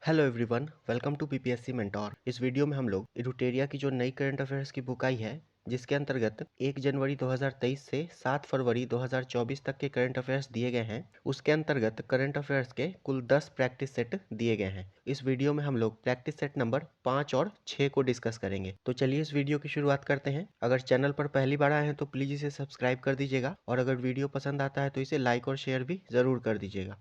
Hello everyone, welcome to PPSC mentor. इस video में हम लोग इडुटेरिया की जो नई करंट अफेयर्स की बुक आई है, जिसके अंतर्गत 1 जनवरी 2023 से 7 फरवरी 2024 तक के करंट अफेयर्स दिए गए हैं। उसके अंतर्गत करंट अफेयर्स के कुल 10 प्रैक्टिस सेट दिए गए हैं। इस वीडियो में हम लोग प्रैक्टिस सेट नंबर 5 और 6 को डिस्कस करेंगे। तो चलिए इस वीडियो की शुरुआत करते हैं। अगर चैनल पर पहली बार आए हैं तो प्लीज इसे सब्सक्राइब कर दीजिएगा, और अगर वीडियो पसंद आता है तो इसे लाइक और शेयर भी जरूर कर दीजिएगा।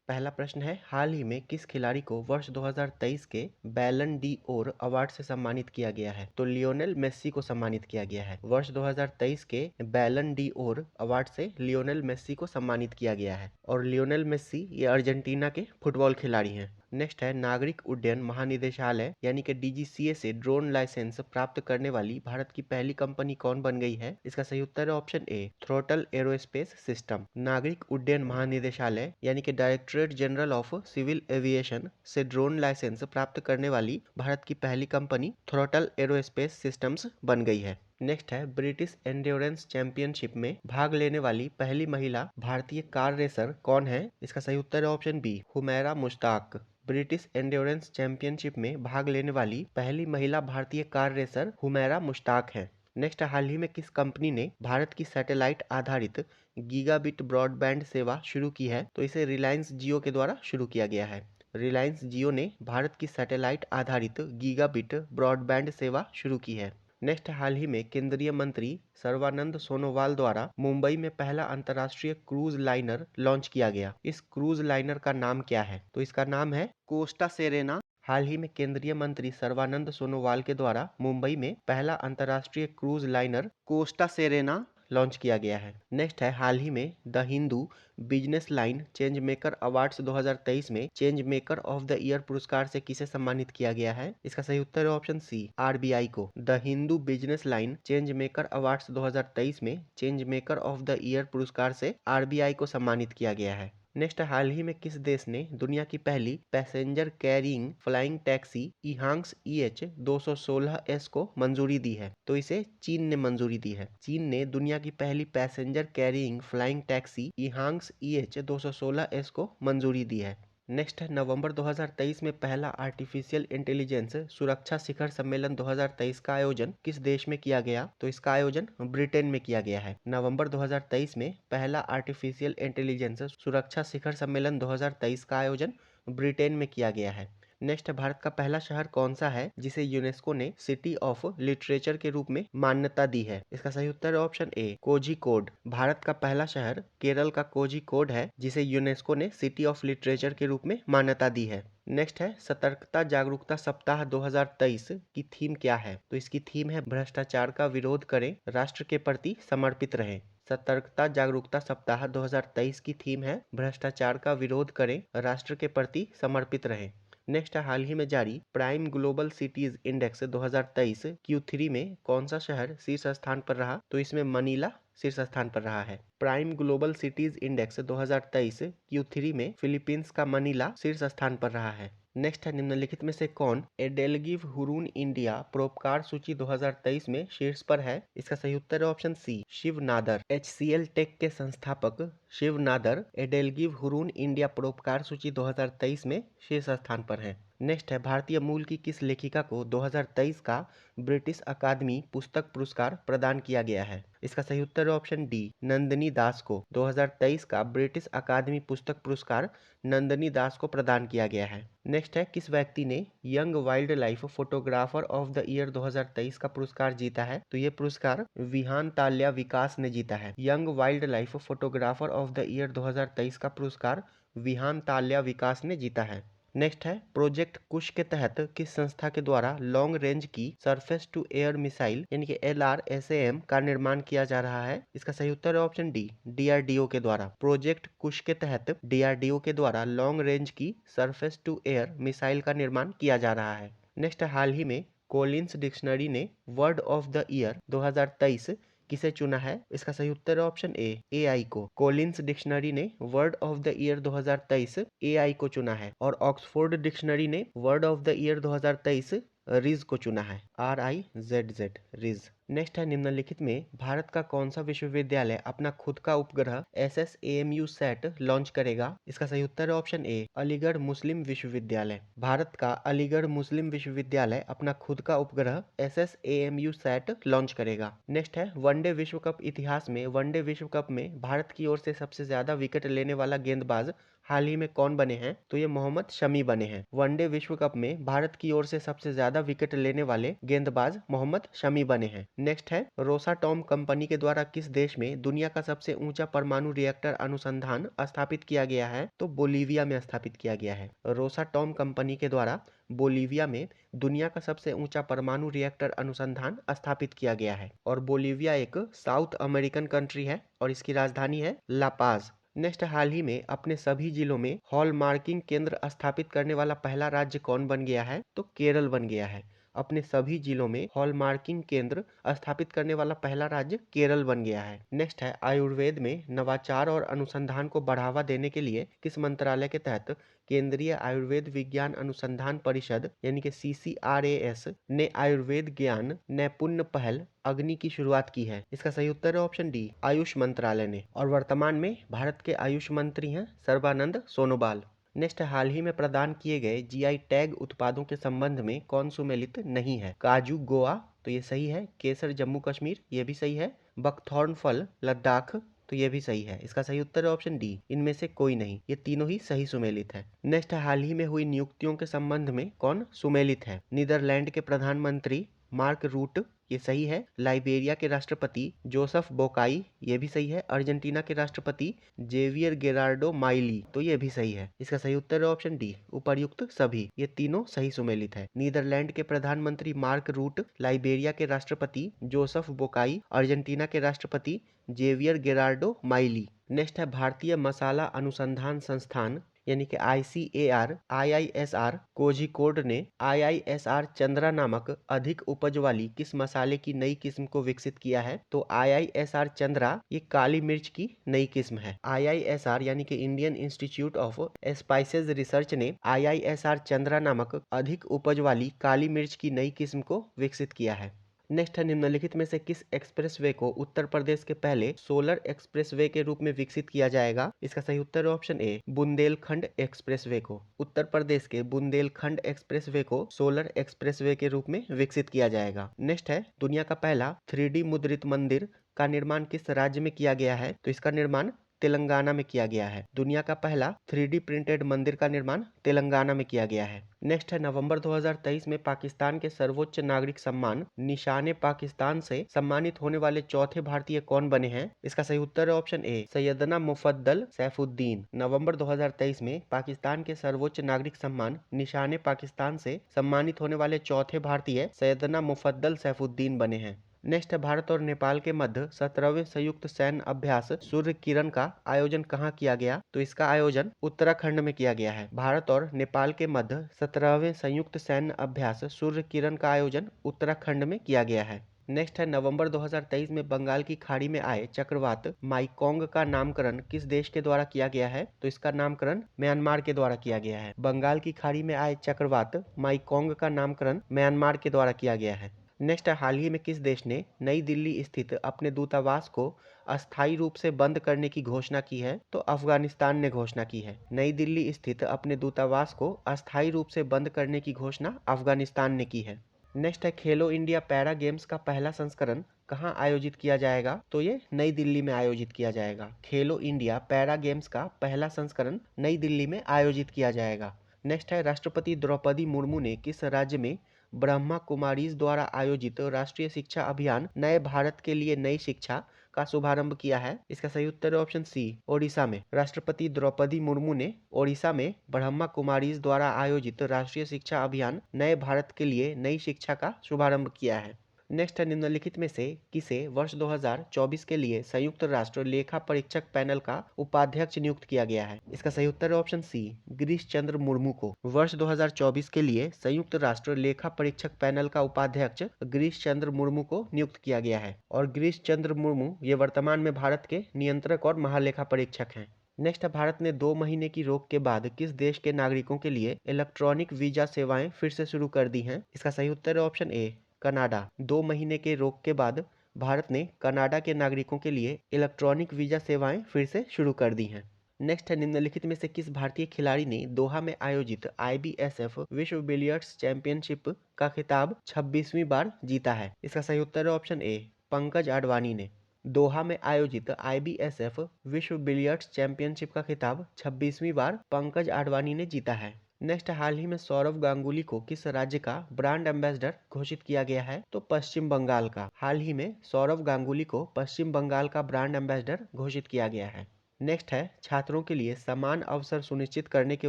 पहला प्रश्न है, हाल ही में किस खिलाड़ी को वर्ष 2023 के बैलन डी ओर अवार्ड से सम्मानित किया गया है? तो लियोनेल मेस्सी को सम्मानित किया गया है। वर्ष 2023 के बैलन डी ओर अवार्ड से लियोनेल मेस्सी को सम्मानित किया गया है, और लियोनेल मेस्सी ये अर्जेंटीना के फुटबॉल खिलाड़ी हैं। नेक्स्ट है, नागरिक उड्डयन महानिदेशालय यानी कि डीजीसीए से ड्रोन लाइसेंस प्राप्त करने वाली भारत की पहली कंपनी कौन बन गई है? इसका सही उत्तर है option A, throttle aerospace system. नागरिक उड्डयन महानिदेशालय यानी कि directorate general of civil aviation से ड्रोन लाइसेंस प्राप्त करने वाली भारत की पहली कंपनी थ्रोटल एरोस्पेस सिस्टम्स बन गई है। नेक्स्ट है, ब्रिटिश एंड्योरेंस चैंपियनशिप में भाग लेने वाली पहली महिला भारतीय कार रेसर कौन है? इसका सही उत्तर है option B, Humaira Mushtaq. British endurance championship में भाग लेने वाली पहली महिला भारतीय कार रेसर हुमैरा मुश्ताक है। नेक्स्ट, हाल ही में किस कंपनी ने भारत की सैटेलाइट आधारित गीगाबिट ब्रॉडबैंड सेवा शुरू की है? तो इसे रिलायंस जियो के द्वारा शुरू किया गया है। रिलायंस जियो ने भारत की सैटेलाइट आधारित गीगाबिट ब्रॉडबैंड सेवा शुरू की है। नेक्स्ट, हाल ही में केंद्रीय मंत्री सर्बानंद सोनोवाल द्वारा मुंबई में पहला अंतर्राष्ट्रीय क्रूज लाइनर लॉन्च किया गया। इस क्रूज लाइनर का नाम क्या है? तो इसका नाम है कोस्टा सेरेना। हाल ही में केंद्रीय मंत्री सर्बानंद सोनोवाल के द्वारा मुंबई में पहला अंतर्राष्ट्रीय cruise liner Costa Serena launch किया गया है। नेक्स्ट है, हाल ही में the Hindu business line change maker awards 2023 में change maker of the year पुरस्कार से किसे सम्मानित किया गया है? इसका सही उत्तर है ऑप्शन सी, आरबीआई को। The Hindu business line change maker awards 2023 में change maker of the year पुरस्कार से आरबीआई को सम्मानित किया गया है। नेक्स्ट, हाल ही में किस देश ने दुनिया की पहली passenger carrying flying taxi EHang's EH 216S को मंजूरी दी है? तो इसे चीन ने मंजूरी दी है। चीन ने दुनिया की पहली passenger carrying flying taxi EHang's EH 216S को मंजूरी दी है। नेक्स्ट है, नवंबर 2023 में पहला आर्टिफिशियल इंटेलिजेंस सुरक्षा शिखर सम्मेलन 2023 का आयोजन किस देश में किया गया? तो इसका आयोजन ब्रिटेन में किया गया है। नवंबर 2023 में पहला आर्टिफिशियल इंटेलिजेंस सुरक्षा शिखर सम्मेलन 2023 का आयोजन ब्रिटेन में किया गया है। नेक्स्ट, भारत का पहला शहर कौन सा है जिसे यूनेस्को ने सिटी ऑफ लिटरेचर के रूप में मान्यता दी है? इसका सही उत्तर है ऑप्शन ए, कोझिकोड। भारत का पहला शहर केरल का कोझिकोड है, जिसे यूनेस्को ने सिटी ऑफ लिटरेचर के रूप में मान्यता दी है। नेक्स्ट है, सतर्कता जागरूकता सप्ताह 2023 की थीम क्या है? तो इसकी थीम है भ्रष्टाचार का विरोध करें, राष्ट्र के प्रति समर्पित रहें। सतर्कता जागरूकता सप्ताह 2023 की थीम है भ्रष्टाचार का विरोध करें, राष्ट्र के प्रति समर्पित रहें। नेक्स्ट, हाल ही में जारी prime global cities index 2023 Q3 में कौन सा शहर शीर्ष स्थान पर रहा? तो इसमें मनीला शीर्ष स्थान पर रहा है। Prime global cities index 2023 Q3 में फिलीपींस का मनीला शीर्ष स्थान पर रहा है। नेक्स्ट है, निम्नलिखित में से कौन एडेलगिव हुरून इंडिया परोपकार सूची 2023 में शीर्ष पर है? इसका सही उत्तर है option C, Shiv Nadar. HCL tech के संस्थापक शिव नादर एडेलगिव हुरून इंडिया परोपकार सूची 2023 में शीर्ष स्थान पर है। नेक्स्ट है, भारतीय मूल की किस लेखिका को 2023 का ब्रिटिश अकादमी पुस्तक पुरस्कार प्रदान किया गया है? इसका सही उत्तर है ऑप्शन डी, नंदिनी दास को 2023 का ब्रिटिश अकादमी पुस्तक पुरस्कार नंदिनी दास को प्रदान किया गया है। नेक्स्ट है, किस व्यक्ति ने young wild life photographer of the year 2023 का पुरस्कार जीता है? तो ये पुरस्कार विहान ताल्या विकास ने जीता है। Young wild life photographer of the year 2023 का पुरस्कार विहान ताल्या विकास ने जीता है। नेक्स्ट है, प्रोजेक्ट कुश के तहत किस संस्था के द्वारा लॉन्ग रेंज की सरफेस टू एयर मिसाइल यानी कि LRSAM का निर्माण किया जा रहा है? इसका सही उत्तर है ऑप्शन डी, DRDO के द्वारा। प्रोजेक्ट कुश के तहत DRDO के द्वारा लॉन्ग रेंज की सरफेस टू एयर मिसाइल का निर्माण किया जा रहा है। नेक्स्ट, हाल ही में कोलिंस डिक्शनरी ने वर्ड ऑफ द ईयर 2023 किसे चुना है? इसका सही उत्तर है ऑप्शन ए, AI को। कोलिंस डिक्शनरी ने word of the year 2023 AI को चुना है, और ऑक्सफोर्ड डिक्शनरी ने word of the year 2023 ridge को चुना है, RIZZ, रिज। नेक्स्ट है, निम्नलिखित में भारत का कौन सा विश्वविद्यालय अपना खुद का उपग्रह SSAMU सैट लॉन्च करेगा? इसका सही उत्तर है ऑप्शन ए, अलीगढ़ मुस्लिम विश्वविद्यालय। भारत का अलीगढ़ मुस्लिम विश्वविद्यालय अपना खुद का उपग्रह SSAMU सैट लॉन्च करेगा। नेक्स्ट है, वनडे विश्व कप इतिहास में वनडे विश्व कप में भारत की ओर से सबसे ज्यादा विकेट लेने वाला गेंदबाज हाल ही में कौन बने हैं? तो ये मोहम्मद शमी बने हैं। वनडे विश्व कप में भारत की ओर से सबसे ज्यादा विकेट लेने वाले गेंदबाज मोहम्मद शमी बने हैं। नेक्स्ट है, रोसाटॉम कंपनी के द्वारा किस देश में दुनिया का सबसे ऊंचा परमाणु रिएक्टर अनुसंधान स्थापित किया गया है? तो बोलीविया में स्थापित किया गया है। रोसाटॉम कंपनी के द्वारा बोलीविया में दुनिया का सबसे ऊंचा परमाणु रिएक्टर अनुसंधान स्थापित किया गया है। और बोलीविया एक साउथ अमेरिकन कंट्री है और इसकी राजधानी है लापाज। नेक्स्ट, हाल ही में अपने सभी जिलों में हॉल मार्किंग केंद्र स्थापित करने वाला पहला राज्य कौन बन गया है? तो केरल बन गया है। अपने सभी जिलों में हॉल मार्किंग केंद्र स्थापित करने वाला पहला राज्य केरल बन गया है। नेक्स्ट है, आयुर्वेद में नवाचार और अनुसंधान को बढ़ावा देने के लिए किस मंत्रालय के तहत केंद्रीय आयुर्वेद विज्ञान अनुसंधान परिषद यानी कि CCRAS ने आयुर्वेद ज्ञान नैपुण्य पहल अग्नि की शुरुआत की है? इसका सही उत्तर है ऑप्शन डी, आयुष मंत्रालय ने। और वर्तमान में भारत के आयुष मंत्री हैं सर्बानंद सोनोवाल। नेक्स्ट, हाल ही में प्रदान किए गए GI टैग उत्पादों के संबंध में कौन सुमेलित नहीं है? काजू गोवा, तो ये सही है। केसर जम्मू कश्मीर, ये भी सही है। बकथॉर्न फल लद्दाख, तो ये भी सही है। इसका सही उत्तर है ऑप्शन डी, इनमें से कोई नहीं। ये तीनों ही सही सुमेलित है। नेक्स्ट, हाल ही में हुई नियुक्तियों के संबंध में कौन सुमेलित है? नीदरलैंड के प्रधानमंत्री मार्क रूट, ये सही है। लाइबेरिया के राष्ट्रपति जोसेफ बोकाई, ये भी सही है। अर्जेंटीना के राष्ट्रपति जेवियर गेरार्डो माइली, तो ये भी सही है। इसका सही उत्तर है ऑप्शन डी, उपर्युक्त सभी। ये तीनों सही सुमेलित है। नीदरलैंड के प्रधानमंत्री मार्क रूट, लाइबेरिया के राष्ट्रपति जोसेफ बोकाई, अर्जेंटीना के राष्ट्रपति जेवियर गेरार्डो माइली। नेक्स्ट है, भारतीय मसाला अनुसंधान संस्थान यानी कि ICAR IISR कोझिकोड ने IISR चंद्रा नामक अधिक उपज वाली किस मसाले की नई किस्म को विकसित किया है? तो IISR चंद्रा ये काली मिर्च की नई किस्म है। IISR यानी कि Indian institute of spices research ने IISR चंद्रा नामक अधिक उपज वाली काली मिर्च की नई किस्म को विकसित किया है। नेक्स्ट है, निम्नलिखित में से किस एक्सप्रेसवे को उत्तर प्रदेश के पहले सोलर एक्सप्रेसवे के रूप में विकसित किया जाएगा? इसका सही उत्तर है ऑप्शन ए, बुंदेलखंड एक्सप्रेसवे को। उत्तर प्रदेश के बुंदेलखंड एक्सप्रेसवे को सोलर एक्सप्रेसवे के रूप में विकसित किया जाएगा। नेक्स्ट है, दुनिया का पहला 3D मुद्रित मंदिर का निर्माण किस राज्य में किया गया है? तो इसका निर्माण तेलंगाना में किया गया है। दुनिया का पहला 3D प्रिंटेड मंदिर का निर्माण तेलंगाना में किया गया है। नेक्स्ट है, नवंबर 2023 में पाकिस्तान के सर्वोच्च नागरिक सम्मान निशाने पाकिस्तान से सम्मानित होने वाले चौथे भारतीय कौन बने हैं? इसका सही उत्तर है ऑप्शन ए, सैयदना मुफद्दल सैफुद्दीन। नवंबर 2023 में पाकिस्तान के सर्वोच्च नागरिक सम्मान निशाने पाकिस्तान से सम्मानित होने वाले चौथे भारतीय सैयदना मुफद्दल सैफुद्दीन बने हैं। नेक्स्ट है, भारत और नेपाल के मध्य 17वें संयुक्त सैन्य अभ्यास सूर्य किरण का आयोजन कहाँ किया गया? तो इसका आयोजन उत्तराखंड में किया गया है। भारत और नेपाल के मध्य 17वें संयुक्त सैन्य अभ्यास सूर्य किरण का आयोजन उत्तराखंड में किया गया है। नेक्स्ट है, नवंबर 2023 में बंगाल की खाड़ी में आए चक्रवात माइकोंग का नामकरण किस देश के द्वारा किया गया है? तो इसका नामकरण म्यांमार के द्वारा किया गया है। बंगाल की खाड़ी में आए चक्रवात माइकोंग का नामकरण म्यांमार के द्वारा किया गया है। नेक्स्ट, हाल ही में किस देश ने नई दिल्ली स्थित अपने दूतावास को अस्थायी रूप से बंद करने की घोषणा की है? तो अफगानिस्तान ने घोषणा की है। नई दिल्ली स्थित अपने दूतावास को अस्थायी रूप से बंद करने की घोषणा अफगानिस्तान ने की है। नेक्स्ट है, खेलो इंडिया पैरा गेम्स का पहला संस्करण कहाँ आयोजित किया जाएगा? तो ये नई दिल्ली में आयोजित किया जाएगा। खेलो इंडिया पैरा गेम्स का पहला संस्करण नई दिल्ली में आयोजित किया जाएगा। नेक्स्ट है, राष्ट्रपति द्रौपदी मुर्मू ने किस राज्य में ब्रह्मा कुमारीज द्वारा आयोजित राष्ट्रीय शिक्षा अभियान नए भारत के लिए नई शिक्षा का शुभारंभ किया है? इसका सही उत्तर है ऑप्शन सी, ओडिशा में। राष्ट्रपति द्रौपदी मुर्मू ने ओडिशा में ब्रह्मा कुमारीज द्वारा आयोजित राष्ट्रीय शिक्षा अभियान नए भारत के लिए नई शिक्षा का शुभारंभ किया है। नेक्स्ट है, निम्नलिखित में से किसे वर्ष 2024 के लिए संयुक्त राष्ट्र लेखा परीक्षक पैनल का उपाध्यक्ष नियुक्त किया गया है? इसका सही उत्तर है ऑप्शन सी, गिरीश चंद्र मुर्मू को। वर्ष 2024 के लिए संयुक्त राष्ट्र लेखा परीक्षक पैनल का उपाध्यक्ष गिरीश चंद्र मुर्मू को नियुक्त किया गया है। और गिरीश चंद्र मुर्मू ये वर्तमान में भारत के नियंत्रक और महालेखा परीक्षक हैं। नेक्स्ट है, भारत ने 2 महीने की रोक के बाद किस देश के नागरिकों के लिए इलेक्ट्रॉनिक वीजा सेवाएं फिर से शुरू कर दी हैं? इसका सही उत्तर है ऑप्शन ए, कनाडा। 2 महीने के रोक के बाद भारत ने कनाडा के नागरिकों के लिए इलेक्ट्रॉनिक वीजा सेवाएं फिर से शुरू कर दी हैं। नेक्स्ट है, निम्नलिखित में से किस भारतीय खिलाड़ी ने दोहा में आयोजित IBSF विश्व बिलियर्ड्स चैंपियनशिप का खिताब 26वीं बार जीता है? इसका सही उत्तर है ऑप्शन ए, पंकज आडवाणी ने। दोहा में आयोजित IBSF विश्व बिलियर्ड्स चैंपियनशिप का खिताब 26वीं बार पंकज आडवाणी ने जीता है। नेक्स्ट, हाल ही में सौरव गांगुली को किस राज्य का ब्रांड एम्बेसडर घोषित किया गया है? तो पश्चिम बंगाल का। हाल ही में सौरव गांगुली को पश्चिम बंगाल का ब्रांड एम्बेसडर घोषित किया गया है। नेक्स्ट है, छात्रों के लिए समान अवसर सुनिश्चित करने के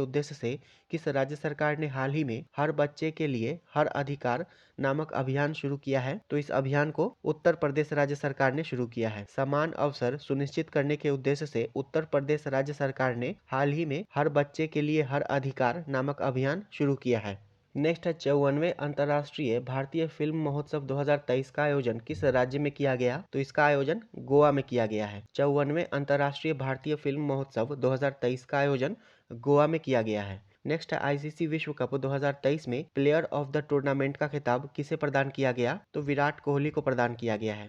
उद्देश्य से किस राज्य सरकार ने हाल ही में हर बच्चे के लिए हर अधिकार नामक अभियान शुरू किया है? तो इस अभियान को उत्तर प्रदेश राज्य सरकार ने शुरू किया है। समान अवसर सुनिश्चित करने के उद्देश्य से उत्तर प्रदेश राज्य सरकार ने हाल ही में हर बच्चे के लिए हर अधिकार नामक अभियान शुरू किया है। नेक्स्ट है, 54वें अंतर्राष्ट्रीय भारतीय फिल्म महोत्सव 2023 का आयोजन किस राज्य में किया गया? तो इसका आयोजन गोवा में किया गया है। 54वें अंतर्राष्ट्रीय भारतीय फिल्म महोत्सव 2023 का आयोजन गोवा में किया गया है। नेक्स्ट है, ICC विश्व कप 2023 में प्लेयर ऑफ द टूर्नामेंट का खिताब किसे प्रदान किया गया? तो विराट कोहली को प्रदान किया गया है।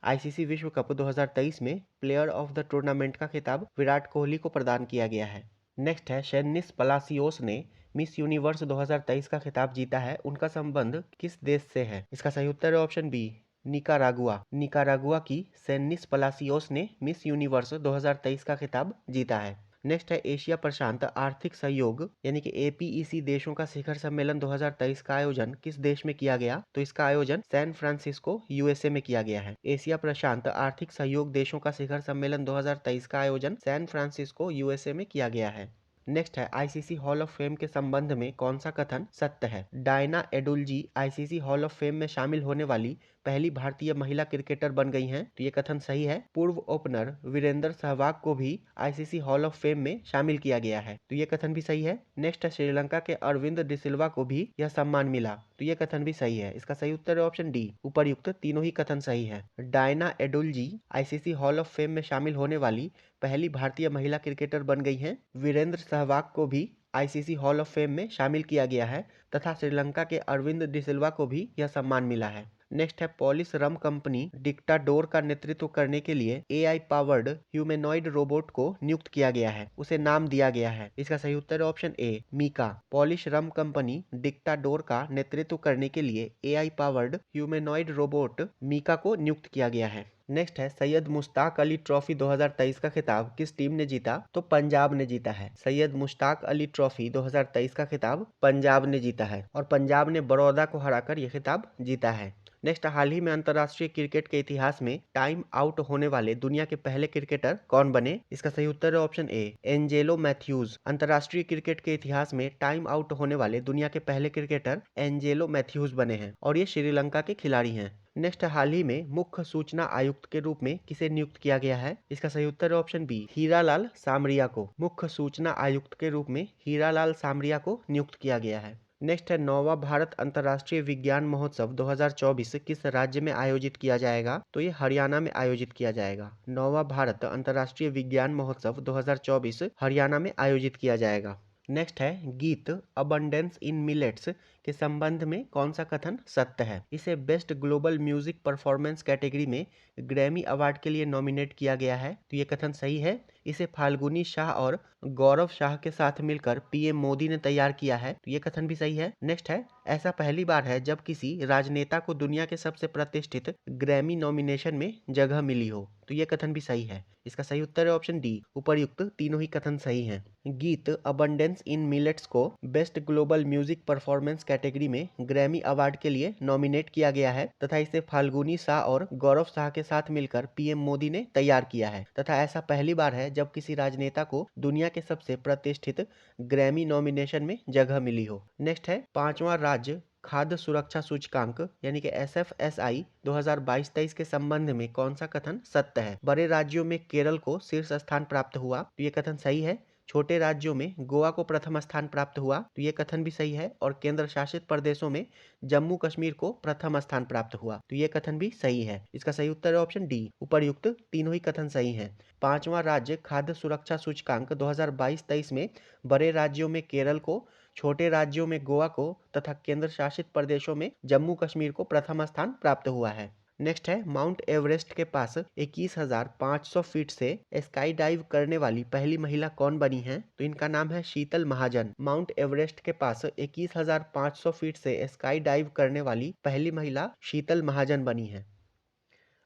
ICC विश्व कप 2023 में प्लेयर ऑफ द टूर्नामेंट का खिताब विराट कोहली को प्रदान किया गया है। नेक्स्ट है, शेनिस पलासियोस ने मिस यूनिवर्स 2023 का खिताब जीता है। उनका संबंध किस देश से है? इसका सही उत्तर है ऑप्शन बी, निकारागुआ। निकारागुआ की शेनिस पलासियोस ने मिस यूनिवर्स 2023 का खिताब जीता है। नेक्स्ट है, एशिया प्रशांत आर्थिक सहयोग यानी कि APEC देशों का शिखर सम्मेलन 2023 का आयोजन किस देश में किया गया? तो इसका आयोजन सैन फ्रांसिस्को USA में किया गया है। एशिया प्रशांत आर्थिक सहयोग देशों का शिखर सम्मेलन 2023 का आयोजन सैन फ्रांसिस्को USA में किया गया है। नेक्स्ट है, ICC हॉल ऑफ फेम के संबंध में कौन सा कथन सत्य है? Diana Edulji ICC hall of fame में शामिल होने वाली पहली भारतीय महिला क्रिकेटर बन गई हैं। तो ये कथन सही है। पूर्व ओपनर वीरेंद्र सहवाग को भी ICC हॉल ऑफ फेम में शामिल किया गया है। तो ये कथन भी सही है। नेक्स्ट है, श्रीलंका के अरविंद डिसिल्वा को भी यह सम्मान मिला। तो ये कथन भी सही है। इसका सही उत्तर है ऑप्शन डी, उपर्युक्त तीनों ही कथन सही है। Diana Edulji ICC hall of fame में शामिल होने वाली पहली भारतीय महिला क्रिकेटर बन गई हैं। वीरेंद्र सहवाग को भी ICC हॉल ऑफ फेम में शामिल किया गया है तथा श्रीलंका के अरविंद डिसिल्वा को भी यह सम्मान मिला है। नेक्स्ट है, पॉलिश रम कंपनी डिक्टाडोर का नेतृत्व करने के लिए AI पावर्ड ह्यूमैनॉइड रोबोट को नियुक्त किया गया है। उसे नाम दिया गया है। इसका सही उत्तर है option A, Mika. Polish rum company Dictador का नेतृत्व करने के लिए AI powered humanoid robot Mika को नियुक्त किया गया है। नेक्स्ट है, सैयद मुश्ताक अली ट्रॉफी 2023 का खिताब किस टीम ने जीता? तो पंजाब ने जीता है। सैयद मुश्ताक अली ट्रॉफी 2023 का खिताब पंजाब ने जीता है और पंजाब ने बड़ौदा को हराकर यह खिताब जीता है। नेक्स्ट, हाल ही में अंतर्राष्ट्रीय क्रिकेट के इतिहास में टाइम आउट होने वाले दुनिया के पहले क्रिकेटर कौन बने? इसका सही उत्तर है ऑप्शन ए, एंजेलो मैथ्यूज। अंतर्राष्ट्रीय क्रिकेट के इतिहास में टाइम आउट होने वाले दुनिया के पहले क्रिकेटर एंजेलो मैथ्यूज बने हैं और ये श्रीलंका के खिलाड़ी हैं। नेक्स्ट, हाल ही में मुख्य सूचना आयुक्त के रूप में किसे नियुक्त किया गया है? इसका सही उत्तर है ऑप्शन बी, हीरालाल सामरिया को। मुख्य सूचना आयुक्त के रूप में हीरालाल सामरिया को नियुक्त किया गया है। नेक्स्ट है, 9वां भारत अंतर्राष्ट्रीय विज्ञान महोत्सव 2024 किस राज्य में आयोजित किया जाएगा? तो ये हरियाणा में आयोजित किया जाएगा। 9वां भारत अंतर्राष्ट्रीय विज्ञान महोत्सव 2024 हरियाणा में आयोजित किया जाएगा। नेक्स्ट है, गीत अबंडेंस इन मिलेट्स के संबंध में कौन सा कथन सत्य है? इसे best global music performance category में ग्रैमी अवार्ड के लिए नॉमिनेट किया गया है। तो ये कथन सही है। इसे फाल्गुनी शाह और गौरव शाह के साथ मिलकर PM मोदी ने तैयार किया है। तो ये कथन भी सही है। नेक्स्ट है, ऐसा पहली बार है जब किसी राजनेता को दुनिया के सबसे प्रतिष्ठित ग्रैमी नॉमिनेशन में जगह मिली हो। तो ये कथन भी सही है। इसका सही उत्तर है ऑप्शन डी, उपर्युक्त तीनों ही कथन सही हैं। गीत अबंडेंस इन मिलेट्स को best global music performance category में ग्रैमी अवार्ड के लिए नॉमिनेट किया गया है तथा इसे फाल्गुनी शाह और गौरव शाह के साथ मिलकर PM मोदी ने तैयार किया है तथा ऐसा पहली बार है जब किसी राजनेता को दुनिया के सबसे प्रतिष्ठित ग्रैमी नॉमिनेशन में जगह मिली हो। नेक्स्ट है, 5वां राज्य खाद्य सुरक्षा सूचकांक यानी कि SFSI 2022-23 के संबंध में कौन सा कथन सत्य है? बड़े राज्यों में केरल को शीर्ष स्थान प्राप्त हुआ। तो ये कथन सही है। छोटे राज्यों में गोवा को प्रथम स्थान प्राप्त हुआ, तो ये कथन भी सही है। और केंद्र शासित प्रदेशों में जम्मू कश्मीर को प्रथम स्थान प्राप्त हुआ, तो ये कथन भी सही है। इसका सही उत्तर है ऑप्शन डी। उपर्युक्त तीनों ही कथन सही हैं। पांचवा राज्य खाद्य सुरक्षा सूचकांक 2022-23 में बड़े राज्यों में केरल को, छोटे राज्यों में गोवा को तथा केंद्र शासित प्रदेशों में जम्मू कश्मीर को प्रथम स्थान प्राप्त हुआ है। नेक्स्ट है, माउंट एवरेस्ट के पास 21,500 फीट से स्काई डाइव करने वाली पहली महिला कौन बनी है? तो इनका नाम है शीतल महाजन। माउंट एवरेस्ट के पास 21,500 फीट से स्काई डाइव करने वाली पहली महिला शीतल महाजन बनी है।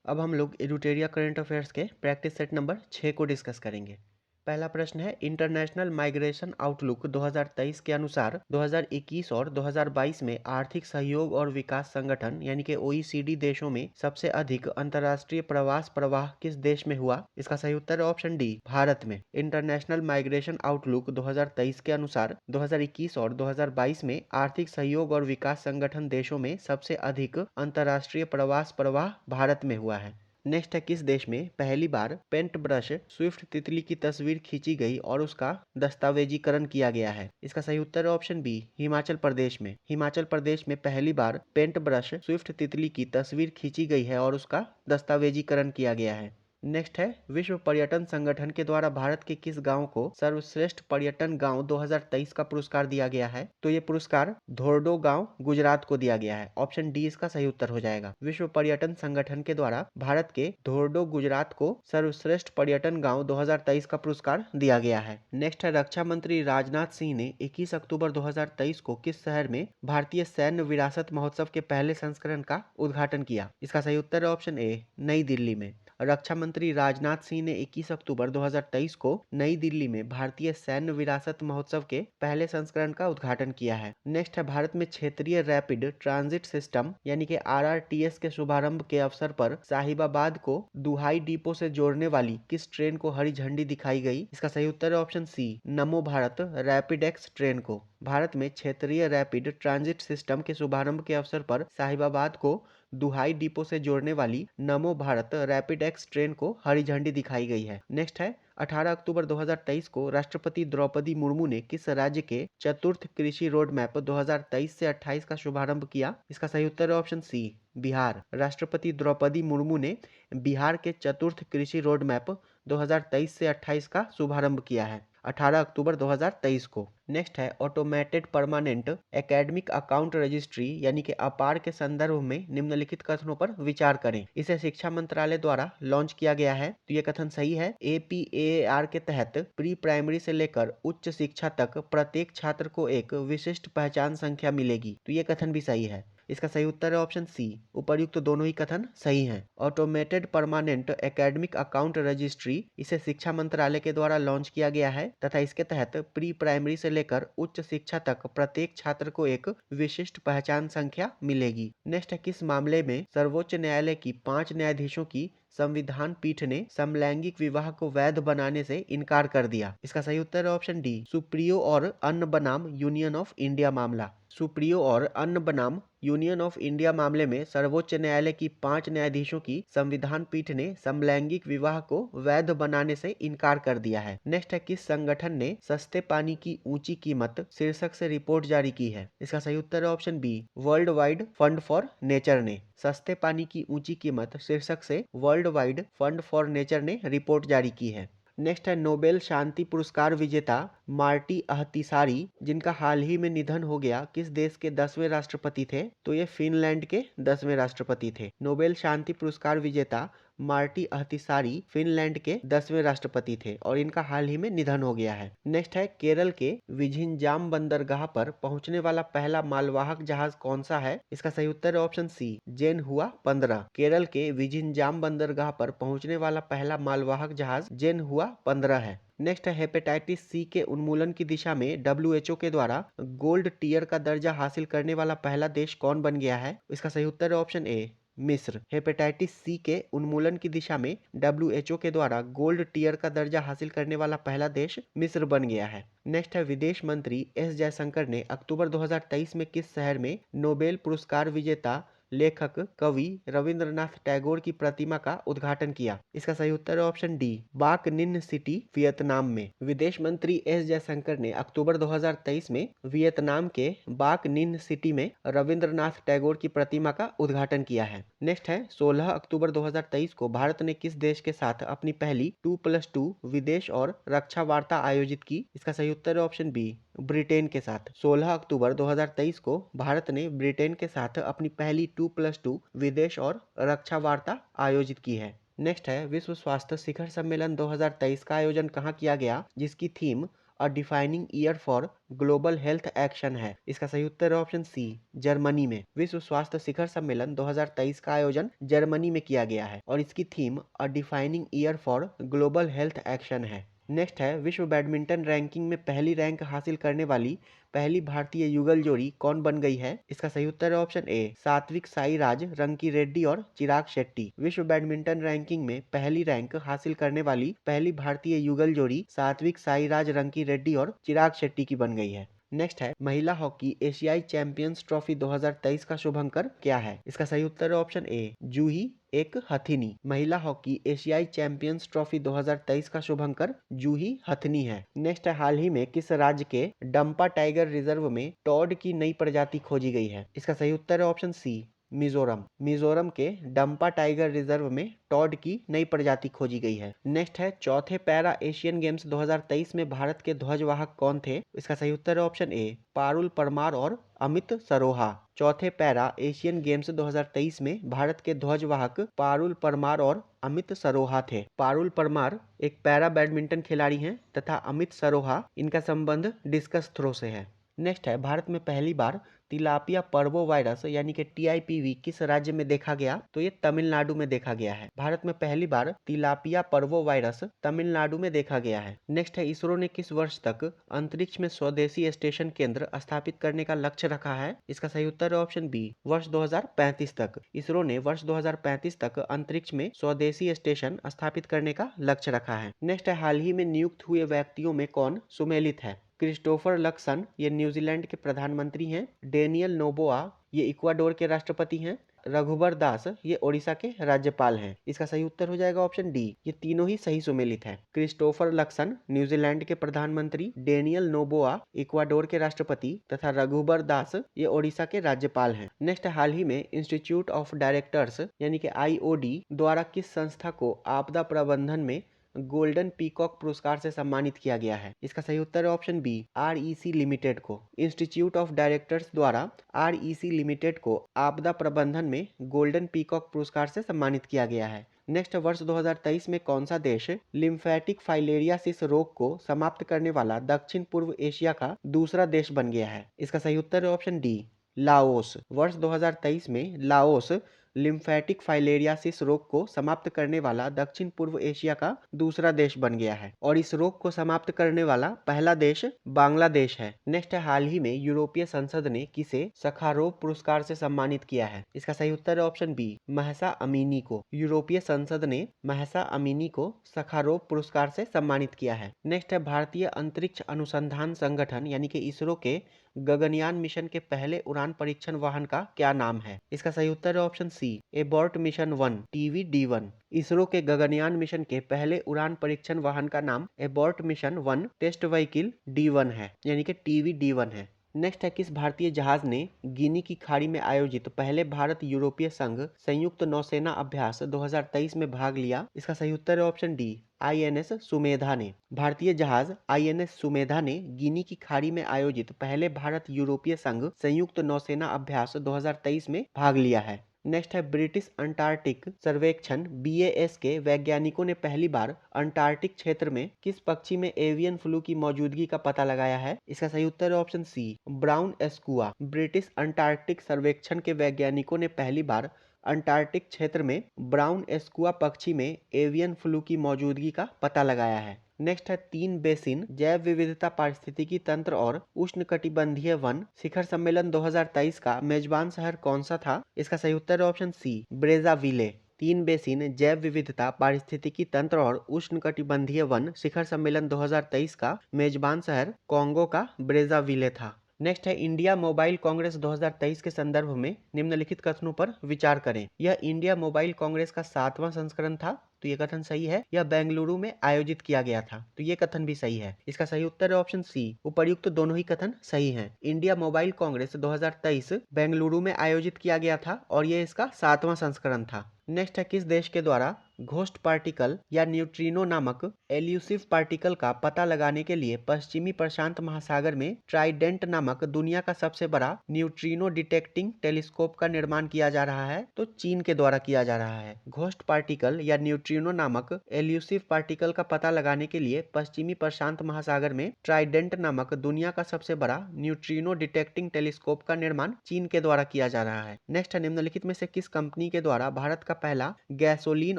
अब हम लोग एडुटेरिया करंट अफेयर्स के प्रैक्टिस सेट नंबर 6 को डिस्कस करेंगे। पहला प्रश्न है, इंटरनेशनल माइग्रेशन आउटलुक 2023 के अनुसार 2021 और 2022 में आर्थिक सहयोग और विकास संगठन यानी कि OECD देशों में सबसे अधिक अंतर्राष्ट्रीय प्रवास प्रवाह किस देश में हुआ? इसका सही उत्तर है ऑप्शन डी, भारत में। इंटरनेशनल माइग्रेशन आउटलुक 2023 के अनुसार 2021 और 2022 में आर्थिक सहयोग और विकास संगठन देशों में सबसे अधिक अंतर्राष्ट्रीय प्रवास प्रवाह भारत में हुआ है। नेक्स्ट है, किस देश में पहली बार पेंट ब्रश स्विफ्ट तितली की तस्वीर खींची गई और उसका दस्तावेजीकरण किया गया है? इसका सही उत्तर है ऑप्शन बी, हिमाचल प्रदेश में। हिमाचल प्रदेश में पहली बार पेंट ब्रश स्विफ्ट तितली की तस्वीर खींची गई है और उसका दस्तावेजीकरण किया गया है। नेक्स्ट है, विश्व पर्यटन संगठन के द्वारा भारत के किस गांव को सर्वश्रेष्ठ पर्यटन गांव 2023 का पुरस्कार दिया गया है? तो ये पुरस्कार धोर्डो गांव गुजरात को दिया गया है। ऑप्शन डी इसका सही उत्तर हो जाएगा। विश्व पर्यटन संगठन के द्वारा भारत के धोर्डो गुजरात को सर्वश्रेष्ठ पर्यटन गांव 2023 का पुरस्कार दिया गया है। नेक्स्ट है, रक्षा मंत्री राजनाथ सिंह ने 21 अक्टूबर 2023 को किस शहर में भारतीय सैन्य विरासत महोत्सव के पहले संस्करण का उद्घाटन किया? इसका सही उत्तर है ऑप्शन ए, नई दिल्ली में। रक्षा मंत्री राजनाथ सिंह ने 21 अक्टूबर 2023 को नई दिल्ली में भारतीय सैन्य विरासत महोत्सव के पहले संस्करण का उद्घाटन किया है। नेक्स्ट है, भारत में क्षेत्रीय रैपिड ट्रांजिट सिस्टम यानी कि RRTS के शुभारंभ के अवसर पर साहिबाबाद को दुहाई डिपो से जोड़ने वाली किस ट्रेन को हरी झंडी दिखाई गई? इसका सही उत्तर है ऑप्शन सी, नमो भारत रैपिड एक्स ट्रेन को। भारत में क्षेत्रीय रैपिड ट्रांजिट सिस्टम के शुभारंभ के अवसर पर साहिबाबाद को दुहाई डिपो से जोड़ने वाली नमो भारत रैपिड एक्स ट्रेन को हरी झंडी दिखाई गई है। नेक्स्ट है, 18 अक्टूबर 2023 को राष्ट्रपति द्रौपदी मुर्मू ने किस राज्य के चतुर्थ कृषि रोड मैप 2023 से 28 का शुभारंभ किया? इसका सही उत्तर है ऑप्शन सी, बिहार। राष्ट्रपति द्रौपदी मुर्मू ने बिहार के चतुर्थ कृषि रोड मैप 2023 से 28 का शुभारंभ किया है 18 अक्टूबर 2023 को। नेक्स्ट है, automated permanent academic account registry यानी कि अपार के संदर्भ में निम्नलिखित कथनों पर विचार करें। इसे शिक्षा मंत्रालय द्वारा लॉन्च किया गया है, तो ये कथन सही है। APAAR के तहत प्री प्राइमरी से लेकर उच्च शिक्षा तक प्रत्येक छात्र को एक विशिष्ट पहचान संख्या मिलेगी, तो ये कथन भी सही है। इसका सही उत्तर है ऑप्शन सी। उपर्युक्त तो दोनों ही कथन सही हैं। Automated permanent academic account registry इसे शिक्षा मंत्रालय के द्वारा लॉन्च किया गया है तथा इसके तहत प्री प्राइमरी से लेकर उच्च शिक्षा तक प्रत्येक छात्र को एक विशिष्ट पहचान संख्या मिलेगी। नेक्स्ट है, किस मामले में सर्वोच्च न्यायालय की 5 न्यायाधीशों की संविधान पीठ ने समलैंगिक विवाह को वैध बनाने से इनकार कर दिया? इसका सही उत्तर है ऑप्शन डी, सुप्रियो और अन्य बनाम यूनियन ऑफ इंडिया मामला। सुप्रियो और अन्य बनाम यूनियन ऑफ इंडिया मामले में सर्वोच्च न्यायालय की 5 न्यायाधीशों की संविधान पीठ ने समलैंगिक विवाह को वैध बनाने से इनकार कर दिया है। नेक्स्ट है, किस संगठन ने सस्ते पानी की ऊंची कीमत शीर्षक से रिपोर्ट जारी की है? इसका सही उत्तर है option B, World Wide Fund for Nature ने। सस्ते पानी की ऊंची कीमत शीर्षक से World Wide Fund for Nature ने रिपोर्ट जारी की है। नेक्स्ट है, नोबेल शांति पुरस्कार विजेता मार्टी अहतिसारी जिनका हाल ही में निधन हो गया किस देश के 10वें राष्ट्रपति थे? तो ये फिनलैंड के 10वें राष्ट्रपति थे। नोबेल शांति पुरस्कार विजेता मार्टी अहतिसारी फिनलैंड के 10वें राष्ट्रपति थे और इनका हाल ही में निधन हो गया है। नेक्स्ट है, केरल के विझिंजाम बंदरगाह पर पहुंचने वाला पहला मालवाहक जहाज कौन सा है? इसका सही उत्तर है ऑप्शन सी, जेन हुआ 15। केरल के विझिंजाम बंदरगाह पर पहुंचने वाला पहला मालवाहक जहाज जेन हुआ 15 है। नेक्स्ट है, हेपेटाइटिस सी के उन्मूलन की दिशा में WHO के द्वारा गोल्ड टीयर का दर्जा हासिल करने वाला पहला देश कौन बन गया है? इसका सही उत्तर है ऑप्शन ए, मिस्र। हेपेटाइटिस सी के उन्मूलन की दिशा में WHO के द्वारा गोल्ड टीयर का दर्जा हासिल करने वाला पहला देश मिस्र बन गया है। नेक्स्ट है, विदेश मंत्री S जयशंकर ने अक्टूबर 2023 में किस शहर में नोबेल पुरस्कार विजेता लेखक कवि रविंद्रनाथ टैगोर की प्रतिमा का उद्घाटन किया? इसका सही उत्तर है ऑप्शन डी, बाक निन सिटी, वियतनाम में। विदेश मंत्री एस जयशंकर ने अक्टूबर 2023 में वियतनाम के बाक निन सिटी में रविंद्रनाथ टैगोर की प्रतिमा का उद्घाटन किया है। नेक्स्ट है, 16 अक्टूबर 2023 को भारत ने किस देश के साथ अपनी पहली 2+2 विदेश और रक्षा वार्ता आयोजित की? इसका सही उत्तर है ऑप्शन बी, ब्रिटेन के साथ। 16 अक्टूबर 2023 को भारत ने ब्रिटेन के साथ अपनी पहली 2+2 विदेश और रक्षा वार्ता आयोजित की है। नेक्स्ट है, विश्व स्वास्थ्य शिखर सम्मेलन 2023 का आयोजन कहाँ किया गया, जिसकी theme a defining year for global health action है? इसका सही उत्तर है ऑप्शन सी, जर्मनी में। विश्व स्वास्थ्य शिखर सम्मेलन 2023 का आयोजन जर्मनी में किया गया है और इसकी theme a defining year for global health action है। नेक्स्ट है, विश्व बैडमिंटन रैंकिंग में पहली रैंक हासिल करने वाली पहली भारतीय युगल जोड़ी कौन बन गई है? इसका सही उत्तर है ऑप्शन ए, सात्विक साईराज रंकी रेड्डी और चिराग शेट्टी। विश्व बैडमिंटन रैंकिंग में पहली रैंक हासिल करने वाली पहली भारतीय युगल जोड़ी सात्विक साईराज रंकी रेड्डी और चिराग शेट्टी की बन गई है। नेक्स्ट है, महिला हॉकी एशियाई चैंपियंस ट्रॉफी 2023 का शुभंकर क्या है? इसका सही उत्तर है ऑप्शन ए, जूही एक हथिनी। महिला हॉकी एशियाई चैंपियंस ट्रॉफी 2023 का शुभंकर जूही हथनी है। नेक्स्ट है, हाल ही में किस राज्य के डंपा टाइगर रिजर्व में टॉड की नई प्रजाति खोजी गई है? इसका सही उत्तर है ऑप्शन सी, मिजोरम। मिजोरम के डंपा टाइगर रिजर्व में टॉड की नई प्रजाति खोजी गई है। नेक्स्ट है, चौथे पैरा एशियन गेम्स 2023 में भारत के ध्वजवाहक कौन थे? इसका सही उत्तर है ऑप्शन ए, पारुल परमार और अमित सरोहा। चौथे पैरा एशियन गेम्स 2023 में भारत के ध्वजवाहक पारुल परमार और अमित सरोहा थे। पारुल परमार एक पैरा बैडमिंटन खिलाड़ी हैं तथा अमित सरोहा इनका संबंध डिस्कस थ्रो से है। नेक्स्ट है, भारत में पहली बार तिलापिया पर्वो वायरस यानी कि TIPV किस राज्य में देखा गया? तो ये तमिलनाडु में देखा गया है। भारत में पहली बार तिलापिया पर्वो वायरस तमिलनाडु में देखा गया है। नेक्स्ट है, इसरो ने किस वर्ष तक अंतरिक्ष में स्वदेशी स्टेशन केंद्र स्थापित करने का लक्ष्य रखा है? इसका सही उत्तर है ऑप्शन बी, वर्ष 2035 तक। इसरो ने वर्ष 2035 तक अंतरिक्ष में स्वदेशी स्टेशन स्थापित करने का लक्ष्य रखा है। नेक्स्ट है, हाल ही में नियुक्त हुए व्यक्तियों में कौन सुमेलित है? क्रिस्टोफर लक्सन ये न्यूजीलैंड के प्रधानमंत्री हैं। डेनियल नोबोआ ये इक्वाडोर के राष्ट्रपति हैं। रघुबर दास ये ओडिशा के राज्यपाल हैं। इसका सही उत्तर हो जाएगा ऑप्शन डी, ये तीनों ही सही सुमेलित हैं। क्रिस्टोफर लक्सन न्यूजीलैंड के प्रधानमंत्री, डेनियल नोबोआ इक्वाडोर के राष्ट्रपति तथा रघुबर दास ये ओडिशा के राज्यपाल हैं। नेक्स्ट, हाल ही में इंस्टीट्यूट ऑफ डायरेक्टर्स यानी कि IOD द्वारा किस संस्था को आपदा प्रबंधन में गोल्डन पीकॉक पुरस्कार से सम्मानित किया गया है? इसका सही उत्तर है ऑप्शन बी, REC लिमिटेड को। इंस्टीट्यूट ऑफ डायरेक्टर्स द्वारा REC लिमिटेड को आपदा प्रबंधन में गोल्डन पीकॉक पुरस्कार से सम्मानित किया गया है। नेक्स्ट, वर्ष 2023 में कौन सा देश लिम्फेटिक फाइलेरियासिस रोग को समाप्त करने वाला दक्षिण पूर्व एशिया का दूसरा देश बन गया है? इसका सही उत्तर है ऑप्शन डी, लाओस। वर्ष 2023 में लाओस लिम्फेटिक फाइलेरियासिस रोग को समाप्त करने वाला दक्षिण पूर्व एशिया का दूसरा देश बन गया है और इस रोग को समाप्त करने वाला पहला देश बांग्लादेश है। नेक्स्ट है, हाल ही में यूरोपीय संसद ने किसे सखारोव पुरस्कार से सम्मानित किया है? इसका सही उत्तर है ऑप्शन बी, महसा अमीनी को। यूरोपीय संसद ने महसा अमीनी को सखारोव पुरस्कार से सम्मानित किया है। नेक्स्ट है, भारतीय अंतरिक्ष अनुसंधान संगठन यानी कि इसरो के गगनयान मिशन के पहले उड़ान परीक्षण वाहन का क्या नाम है? इसका सही उत्तर है option C, abort mission 1 TVD1। ISRO के गगनयान मिशन के पहले उड़ान परीक्षण वाहन का नाम abort mission 1 test vehicle D1 है यानी कि TVD1 है। नेक्स्ट है, किस भारतीय जहाज ने गिनी की खाड़ी में आयोजित पहले भारत यूरोपीय संघ संयुक्त नौसेना अभ्यास 2023 में भाग लिया? इसका सही उत्तर है ऑप्शन डी, INS सुमेधा ने। भारतीय जहाज INS सुमेधा ने गिनी की खाड़ी में आयोजित पहले भारत यूरोपीय संघ संयुक्त नौसेना अभ्यास 2023 में भाग लिया है। नेक्स्ट है, ब्रिटिश अंटार्कटिक सर्वेक्षण BAS के वैज्ञानिकों ने पहली बार अंटार्कटिक क्षेत्र में किस पक्षी में एवियन फ्लू की मौजूदगी का पता लगाया है? इसका सही उत्तर है option C, brown skua. British Antarctic सर्वेक्षण के वैज्ञानिकों ने पहली बार अंटार्कटिक क्षेत्र में ब्राउन एस्कुआ पक्षी में एवियन फ्लू की मौजूदगी का पता लगाया है। नेक्स्ट है, 3 बेसिन जैव विविधता पारिस्थितिकी तंत्र और उष्णकटिबंधीय वन शिखर सम्मेलन 2023 का मेजबान शहर कौन सा था? इसका सही उत्तर है ऑप्शन सी, ब्रेजाविले। 3 बेसिन जैव विविधता पारिस्थितिकी तंत्र और उष्णकटिबंधीय वन शिखर सम्मेलन 2023 का मेजबान शहर कोंगो का ब्रेजाविले था। नेक्स्ट है इंडिया मोबाइल कांग्रेस 2023 के संदर्भ में निम्नलिखित कथनों पर विचार करें। यह इंडिया मोबाइल कांग्रेस का 7वां संस्करण था, तो ये कथन सही है। यह बेंगलुरु में आयोजित किया गया था, तो ये कथन भी सही है। इसका सही उत्तर है ऑप्शन सी। उपर्युक्त दोनों ही कथन सही हैं। इंडिया मोबाइल कांग्रेस 2023 बेंगलुरु में आयोजित किया गया था और ये इसका 7वां संस्करण था। नेक्स्ट है किस देश के द्वारा घोस्ट पार्टिकल या न्यूट्रिनो नामक एल्यूसिव पार्टिकल का पता लगाने के लिए पश्चिमी प्रशांत महासागर में ट्राइडेंट नामक दुनिया का सबसे बड़ा न्यूट्रिनो डिटेक्टिंग टेलीस्कोप का निर्माण किया जा रहा है? तो चीन के द्वारा किया जा रहा है। घोस्ट पार्टिकल या न्यूट्रिनो नामक एल्यूसिव पार्टिकल का पता लगाने के लिए पश्चिमी प्रशांत महासागर में ट्राइडेंट नामक दुनिया का सबसे बड़ा न्यूट्रिनो डिटेक्टिंग टेलीस्कोप का निर्माण चीन के द्वारा किया जा रहा है। नेक्स्ट है निम्नलिखित में से किस कंपनी के द्वारा भारत का पहला गैसोलीन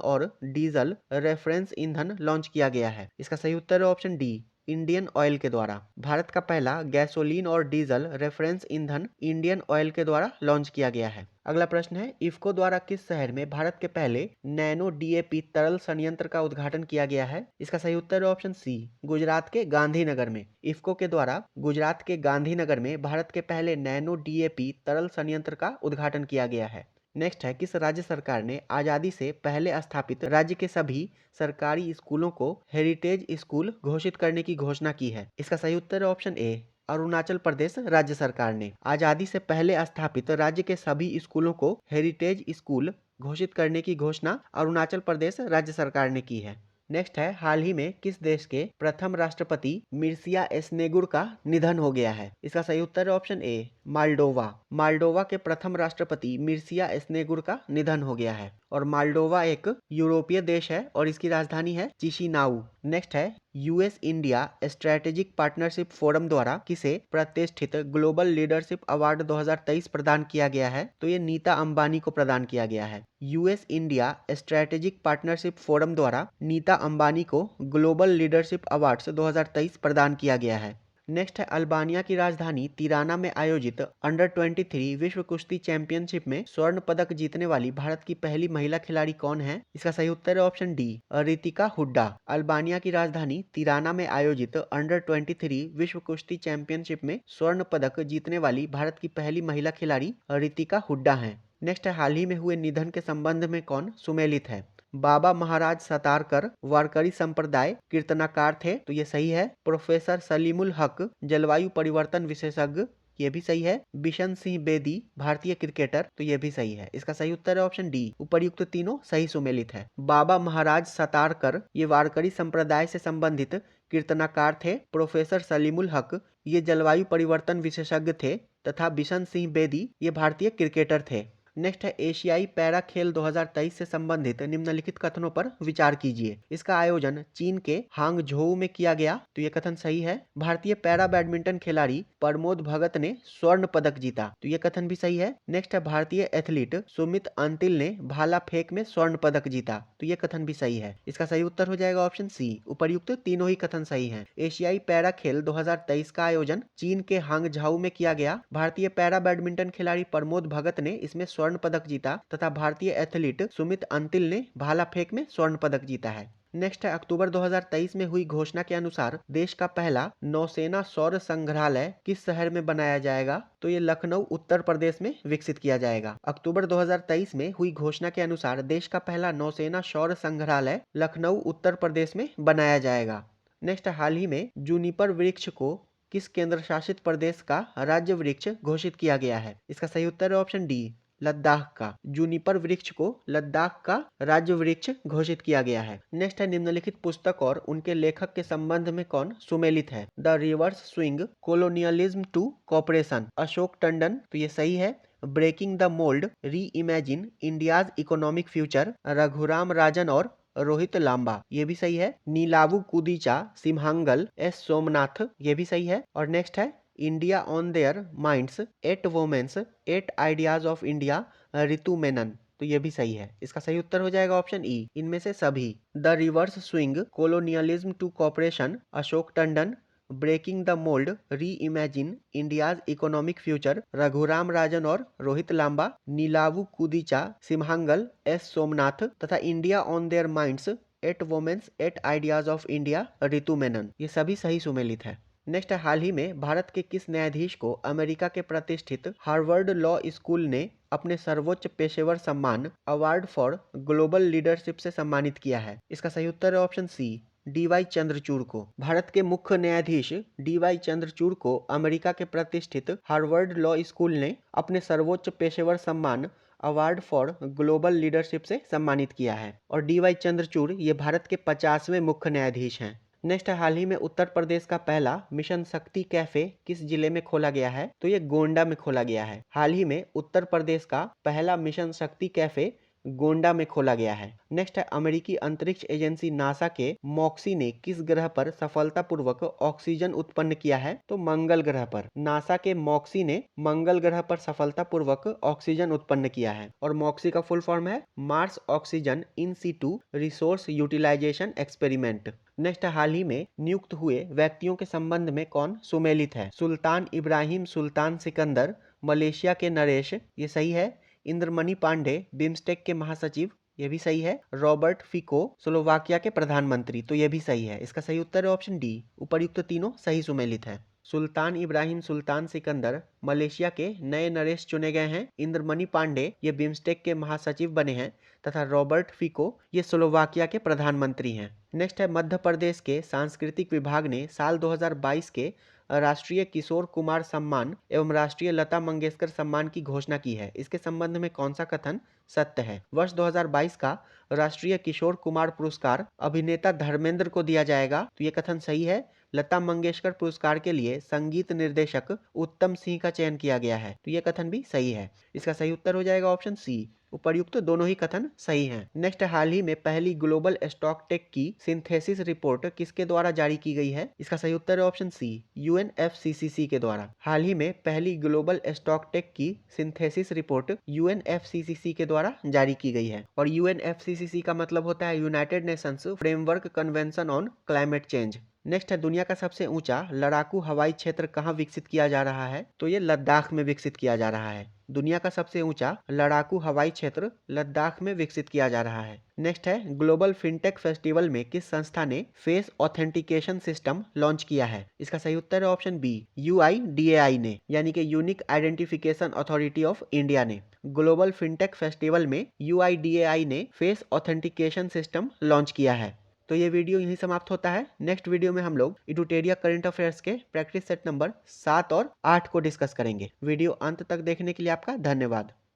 और डीजल रेफरेंस ईंधन लॉन्च किया गया है? इसका सही उत्तर है ऑप्शन डी, इंडियन ऑयल के द्वारा। भारत का पहला गैसोलीन और डीजल रेफरेंस ईंधन इंडियन ऑयल के द्वारा लॉन्च किया गया है। अगला प्रश्न है इफ्को द्वारा किस शहर में भारत के पहले नैनो डीएपी तरल संयंत्र का उद्घाटन किया गया है? इसका सही उत्तर है ऑप्शन सी, गुजरात के गांधीनगर में। इफ्को के द्वारा गुजरात के गांधीनगर में भारत के पहले नैनो डीएपी तरल संयंत्र का उद्घाटन किया गया है। नेक्स्ट है किस राज्य सरकार ने आजादी से पहले स्थापित राज्य के सभी सरकारी स्कूलों को हेरिटेज स्कूल घोषित करने की घोषणा की है? इसका सही उत्तर है ऑप्शन ए, अरुणाचल प्रदेश राज्य सरकार ने आजादी से पहले स्थापित राज्य के सभी स्कूलों को हेरिटेज स्कूल घोषित करने की घोषणा अरुणाचल प्रदेश राज्य सरकार ने की है। नेक्स्ट है हाल ही में किस देश के प्रथम राष्ट्रपति मिर्सिया एस्नेगुर का निधन हो गया है? इसका सही उत्तर है ऑप्शन ए, माल्डोवा। माल्डोवा के प्रथम राष्ट्रपति मिर्सिया एस्नेगुर का निधन हो गया है और माल्डोवा एक यूरोपीय देश है और इसकी राजधानी है चिशिनाउ। नेक्स्ट है US India strategic partnership forum द्वारा किसे प्रतिष्ठित ग्लोबल लीडरशिप अवार्ड 2023 प्रदान किया गया है? तो ये नीता अंबानी को प्रदान किया गया है। US India strategic partnership forum द्वारा नीता अंबानी को ग्लोबल लीडरशिप अवार्ड्स 2023 प्रदान किया गया है। नेक्स्ट है अल्बानिया की राजधानी तिराना में आयोजित अंडर 23 विश्व कुश्ती चैंपियनशिप में स्वर्ण पदक जीतने वाली भारत की पहली महिला खिलाड़ी कौन है? इसका सही उत्तर है option D, Ritika Hooda. Albania की राजधानी तिराना में आयोजित अंडर 23 विश्व कुश्ती चैंपियनशिप में स्वर्ण पदक जीतने वाली भारत की पहली महिला खिलाड़ी रितिका हुड्डा है। नेक्स्ट है हाल ही में हुए निधन के संबंध में कौन सुमेलित है? बाबा महाराज सतारकर वारकरी संप्रदाय कीर्तनाकार थे, तो ये सही है। प्रोफेसर सलीमुल हक जलवायु परिवर्तन विशेषज्ञ, ये भी सही है। बिशन सिंह बेदी भारतीय क्रिकेटर, तो ये भी सही है। इसका सही उत्तर है ऑप्शन डी, उपर्युक्त तीनों सही सुमेलित है। बाबा महाराज सतारकर ये वारकरी संप्रदाय से संबंधित कीर्तनाकार थे। प्रोफेसर सलीमुल हक ये जलवायु परिवर्तन विशेषज्ञ थे तथा बिशन सिंह बेदी ये भारतीय क्रिकेटर थे। नेक्स्ट है एशियाई पैरा खेल 2023 से संबंधित निम्नलिखित कथनों पर विचार कीजिए। इसका आयोजन चीन के हांगझोउ में किया गया, तो ये कथन सही है। भारतीय पैरा बैडमिंटन खिलाड़ी प्रमोद भगत ने स्वर्ण पदक जीता, तो ये कथन भी सही है। नेक्स्ट है भारतीय एथलीट सुमित अंतिल ने भाला फेंक में स्वर्ण पदक जीता, तो ये कथन भी सही है। इसका सही उत्तर हो जाएगा ऑप्शन सी, उपर्युक्त तीनों ही कथन सही है। एशियाई पैरा खेल 2023 का आयोजन चीन के हांगझाऊ में किया गया। भारतीय पैरा बैडमिंटन खिलाड़ी प्रमोद भगत ने इसमें स्वर्ण पदक जीता तथा भारतीय एथलीट सुमित अंतिल ने भाला फेंक में स्वर्ण पदक जीता है। नेक्स्ट है अक्टूबर 2023 में हुई घोषणा के अनुसार देश का पहला नौसेना सौर संग्रहालय किस शहर में बनाया जाएगा? तो ये लखनऊ उत्तर प्रदेश में विकसित किया जाएगा। अक्टूबर 2023 में हुई घोषणा के अनुसार देश का पहला नौसेना सौर संग्रहालय लखनऊ उत्तर प्रदेश में बनाया जाएगा। नेक्स्ट हाल ही में जूनिपर वृक्ष को किस केंद्र शासित प्रदेश का राज्य वृक्ष घोषित किया गया है? इसका सही उत्तर है ऑप्शन डी, लद्दाख का। जूनिपर वृक्ष को लद्दाख का राज्य वृक्ष घोषित किया गया है। नेक्स्ट है निम्नलिखित पुस्तक और उनके लेखक के संबंध में कौन सुमेलित है? The reverse swing colonialism to cooperation, Ashok Tandon, तो ये सही है। Breaking the mould reimagine India's economic future, Raghuram Rajan और रोहित लांबा, ये भी सही है। नीलावु कुदीचा सिम्हांगल, एस सोमनाथ, ये भी सही है। और नेक्स्ट है India on their minds, 8 women's 8 ideas of India, Ritu Menon, तो ये भी सही है। इसका सही उत्तर हो जाएगा ऑप्शन ई, इनमें से सभी। The reverse swing colonialism to cooperation, Ashok Tandon. Breaking the mould reimagine India's economic future, Raghuram Rajan और रोहित लांबा। नीलावु कुदीचा सिम्हांगल, एस सोमनाथ तथा India on their minds, 8 women's 8 ideas of India, Ritu Menon, ये सभी सही सुमेलित है। नेक्स्ट है, हाल ही में भारत के किस न्यायाधीश को अमेरिका के प्रतिष्ठित हार्वर्ड लॉ स्कूल ने अपने सर्वोच्च पेशेवर सम्मान अवार्ड फॉर ग्लोबल लीडरशिप से सम्मानित किया है? इसका सही उत्तर है ऑप्शन सी, डी.वाई. चंद्रचूड़ को। भारत के मुख्य न्यायाधीश डी.वाई. चंद्रचूड़ को अमेरिका के प्रतिष्ठित हार्वर्ड लॉ स्कूल ने अपने सर्वोच्च पेशेवर सम्मान अवार्ड फॉर ग्लोबल लीडरशिप से सम्मानित किया है और डी.वाई. चंद्रचूड़ ये भारत के 50वें मुख्य न्यायाधीश हैं। नेक्स्ट है, हाल ही में उत्तर प्रदेश का पहला मिशन शक्ति कैफे किस जिले में खोला गया है? तो ये गोंडा में खोला गया है। हाल ही में उत्तर प्रदेश का पहला मिशन शक्ति कैफे गोंडा में खोला गया है। नेक्स्ट है, अमेरिकी अंतरिक्ष एजेंसी नासा के मॉक्सी ने किस ग्रह पर सफलतापूर्वक ऑक्सीजन उत्पन्न किया है? तो मंगल ग्रह पर। नासा के मॉक्सी ने मंगल ग्रह पर सफलतापूर्वक ऑक्सीजन उत्पन्न किया है और मॉक्सी का फुल फॉर्म है Mars oxygen in situ resource utilisation experiment. Next, हाल ही में नियुक्त हुए व्यक्तियों के संबंध में कौन सुमेलित है? सुल्तान इब्राहिम सुल्तान सिकंदर मलेशिया के नरेश, ये सही है। इंद्रमणि पांडे बिम्स्टेक के महासचिव, ये भी सही है। रॉबर्ट फिको स्लोवाकिया के प्रधानमंत्री, तो ये भी सही है। इसका सही उत्तर है ऑप्शन डी, उपर्युक्त तीनों सही सुमेलित है। सुल्तान इब्राहिम सुल्तान सिकंदर मलेशिया के नए नरेश चुने गए हैं। इंद्रमणि पांडे ये बिम्स्टेक के महासचिव बने हैं तथा रॉबर्ट फिको ये स्लोवाकिया के प्रधानमंत्री हैं। नेक्स्ट है, मध्य प्रदेश के सांस्कृतिक विभाग ने साल 2022 के राष्ट्रीय किशोर कुमार सम्मान एवं राष्ट्रीय लता मंगेशकर सम्मान की घोषणा की है। इसके संबंध में कौन सा कथन सत्य है? वर्ष 2022 का राष्ट्रीय किशोर कुमार पुरस्कार अभिनेता धर्मेंद्र को दिया जाएगा, तो ये कथन सही है। लता मंगेशकर पुरस्कार के लिए संगीत निर्देशक उत्तम सिंह का चयन किया गया है, तो ये कथन भी सही है। इसका सही उत्तर हो जाएगा ऑप्शन सी, उपर्युक्त दोनों ही कथन सही हैं। नेक्स्ट, हाल ही में पहली ग्लोबल स्टॉक टेक की सिंथेसिस रिपोर्ट किसके द्वारा जारी की गई है? इसका सही उत्तर है ऑप्शन सी, यूएनएफसीसीसी के द्वारा। हाल ही में पहली ग्लोबल स्टॉक टेक की सिंथेसिस रिपोर्ट यूएनएफसीसीसी के द्वारा जारी की गई है और यूएनएफसीसीसी का मतलब होता है United Nations framework convention on climate change. Next है, दुनिया का सबसे ऊंचा लड़ाकू हवाई क्षेत्र कहाँ विकसित किया जा रहा है? तो ये लद्दाख में विकसित किया जा रहा है। दुनिया का सबसे ऊंचा लड़ाकू हवाई क्षेत्र लद्दाख में विकसित किया जा रहा है। नेक्स्ट है, ग्लोबल फिनटेक फेस्टिवल में किस संस्था ने फेस ऑथेंटिकेशन सिस्टम लॉन्च किया है? इसका सही उत्तर है ऑप्शन बी, यूआईडीएआई ने, यानी कि unique identification authority of India ने। ग्लोबल फिनटेक फेस्टिवल में यूआईडीएआई ने फेस ऑथेंटिकेशन सिस्टम लॉन्च किया है। तो ये वीडियो यहीं समाप्त होता है। नेक्स्ट वीडियो में हम लोग इडुटेरिया करंट अफेयर्स के प्रैक्टिस सेट नंबर 7 और 8 को डिस्कस करेंगे। वीडियो अंत तक देखने के लिए आपका धन्यवाद।